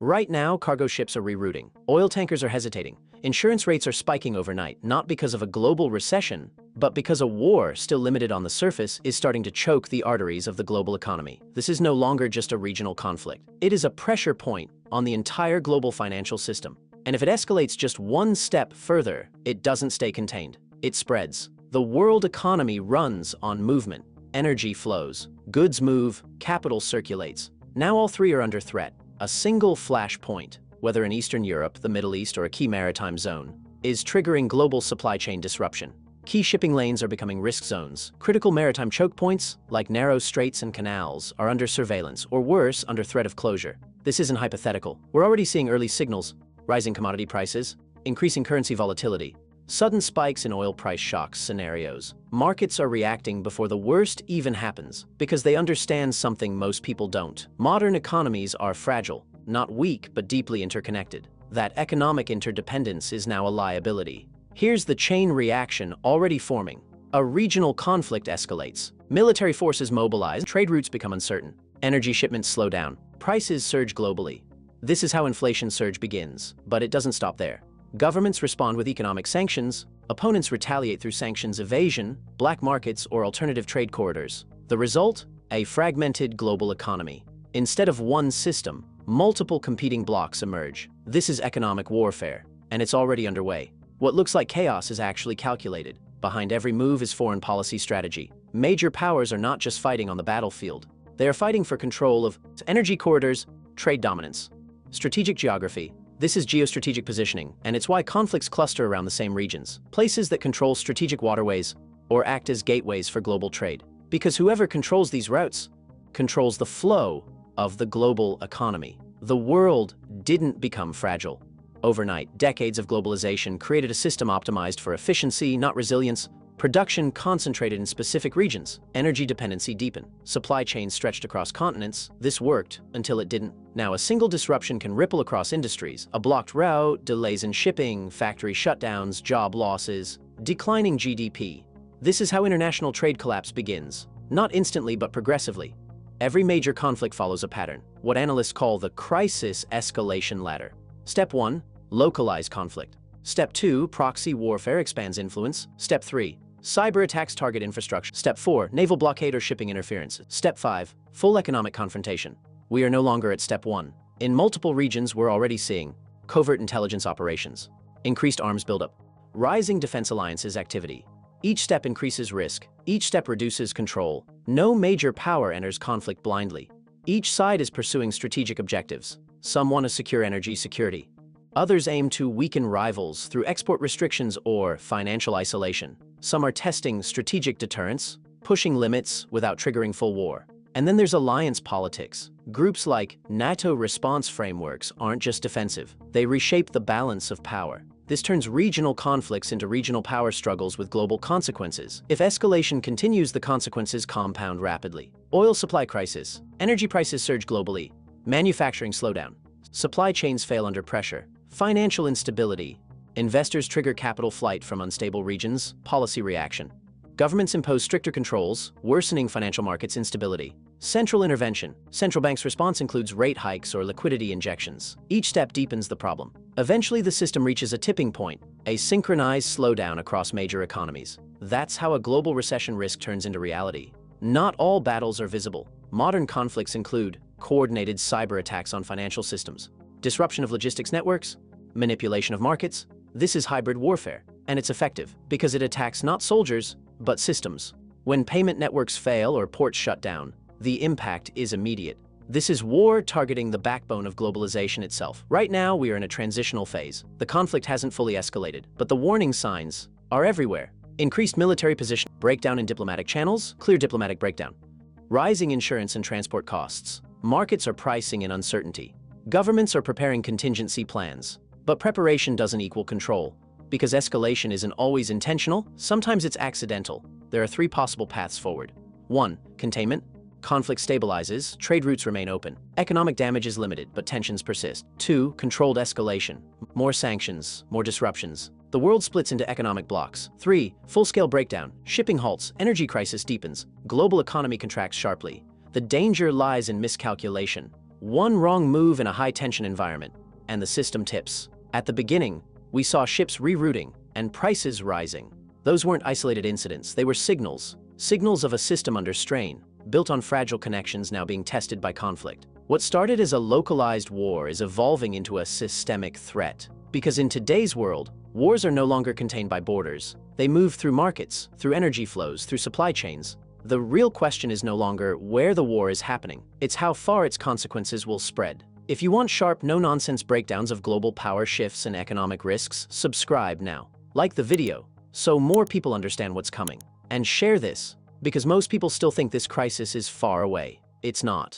Right now, cargo ships are rerouting. Oil tankers are hesitating. Insurance rates are spiking overnight, not because of a global recession, but because a war, still limited on the surface, is starting to choke the arteries of the global economy. This is no longer just a regional conflict. It is a pressure point on the entire global financial system. And if it escalates just one step further, it doesn't stay contained. It spreads. The world economy runs on movement. Energy flows. Goods move. Capital circulates. Now all three are under threat. A single flashpoint, whether in Eastern Europe, the Middle East, or a key maritime zone, is triggering global supply chain disruption. Key shipping lanes are becoming risk zones. Critical maritime choke points, like narrow straits and canals, are under surveillance, or worse, under threat of closure. This isn't hypothetical. We're already seeing early signals: rising commodity prices, increasing currency volatility, sudden spikes in oil price shocks scenarios. Markets are reacting before the worst even happens, because they understand something most people don't. Modern economies are fragile, not weak, but deeply interconnected. That economic interdependence is now a liability. Here's the chain reaction already forming. A regional conflict escalates. Military forces mobilize, trade routes become uncertain. Energy shipments slow down. Prices surge globally. This is how inflation surge begins, but it doesn't stop there. Governments respond with economic sanctions. Opponents retaliate through sanctions evasion, black markets, or alternative trade corridors. The result? A fragmented global economy. Instead of one system, multiple competing blocks emerge. This is economic warfare, and it's already underway. What looks like chaos is actually calculated. Behind every move is foreign policy strategy. Major powers are not just fighting on the battlefield. They are fighting for control of energy corridors, trade dominance, strategic geography. This is geostrategic positioning, and it's why conflicts cluster around the same regions, places that control strategic waterways or act as gateways for global trade. Because whoever controls these routes controls the flow of the global economy. The world didn't become fragile overnight. Decades of globalization created a system optimized for efficiency, not resilience. Production concentrated in specific regions. Energy dependency deepened. Supply chains stretched across continents. This worked until it didn't. Now a single disruption can ripple across industries. A blocked route, delays in shipping, factory shutdowns, job losses, declining GDP. This is how international trade collapse begins. Not instantly, but progressively. Every major conflict follows a pattern, what analysts call the crisis escalation ladder. Step 1, localize conflict. Step 2, proxy warfare expands influence. Step 3, cyber attacks target infrastructure. Step 4, naval blockade or shipping interference. Step 5, full economic confrontation. We are no longer at step 1. In multiple regions, we're already seeing covert intelligence operations, increased arms buildup, rising defense alliances activity. Each step increases risk. Each step reduces control. No major power enters conflict blindly. Each side is pursuing strategic objectives. Some want to secure energy security. Others aim to weaken rivals through export restrictions or financial isolation. Some are testing strategic deterrence, pushing limits without triggering full war. And then there's alliance politics. Groups like NATO response frameworks aren't just defensive. They reshape the balance of power. This turns regional conflicts into regional power struggles with global consequences. If escalation continues, the consequences compound rapidly. Oil supply crisis. Energy prices surge globally. Manufacturing slowdown. Supply chains fail under pressure. Financial instability. Investors trigger capital flight from unstable regions. Policy reaction. Governments impose stricter controls, worsening financial markets instability. Central intervention. Central banks' response includes rate hikes or liquidity injections. Each step deepens the problem. Eventually, the system reaches a tipping point, a synchronized slowdown across major economies. That's how a global recession risk turns into reality. Not all battles are visible. Modern conflicts include coordinated cyber attacks on financial systems, disruption of logistics networks, manipulation of markets. This is hybrid warfare, and it's effective because it attacks not soldiers, but systems. When payment networks fail or ports shut down, the impact is immediate. This is war targeting the backbone of globalization itself. Right now, we are in a transitional phase. The conflict hasn't fully escalated, but the warning signs are everywhere. Increased military position, breakdown in diplomatic channels, clear diplomatic breakdown. Rising insurance and transport costs. Markets are pricing in uncertainty. Governments are preparing contingency plans. But preparation doesn't equal control. Because escalation isn't always intentional, sometimes it's accidental. There are 3 possible paths forward. 1. Containment. Conflict stabilizes, trade routes remain open. Economic damage is limited, but tensions persist. 2. Controlled escalation. More sanctions, more disruptions. The world splits into economic blocks. 3. Full-scale breakdown. Shipping halts, energy crisis deepens. Global economy contracts sharply. The danger lies in miscalculation. One wrong move in a high-tension environment, and the system tips. At the beginning, we saw ships rerouting and prices rising. Those weren't isolated incidents, they were signals of a system under strain, built on fragile connections now being tested by conflict. What started as a localized war is evolving into a systemic threat. Because in today's world, wars are no longer contained by borders. They move through markets, through energy flows, through supply chains. The real question is no longer where the war is happening, it's how far its consequences will spread. If you want sharp, no-nonsense breakdowns of global power shifts and economic risks, subscribe now. Like the video, so more people understand what's coming. And share this, because most people still think this crisis is far away. It's not.